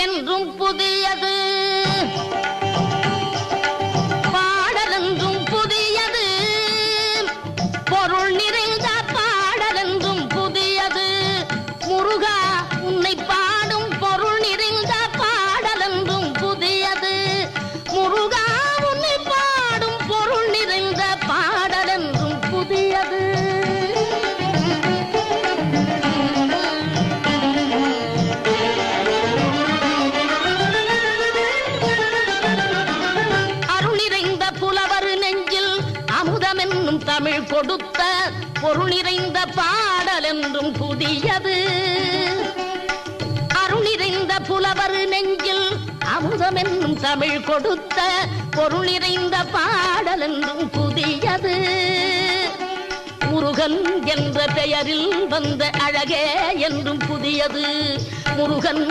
என்றும் புதியது, பாடலென்றும் புதியது, பொருள் நிறைந்த பாடலென்றும் புதியது. முருகா உன்னை பாடும் பொருள் நிறைந்த பாடலென்றும் புதியது. முருகா உன்னை பாடும் பொருள் நிறைந்த பாடலென்றும் புதியது. தமிழ் கொடுத்த பொருள் நிறைந்த பாடல் என்றும் புதியது. அருள் நிறைந்த புலவர் நெஞ்சில் அமுதம் என்னும் தமிழ் கொடுத்த பொருள் நிறைந்த பாடல் என்றும் புதியது. முருகன் என்ற பெயரில் வந்த அழகே என்றும் புதியது. முருகன்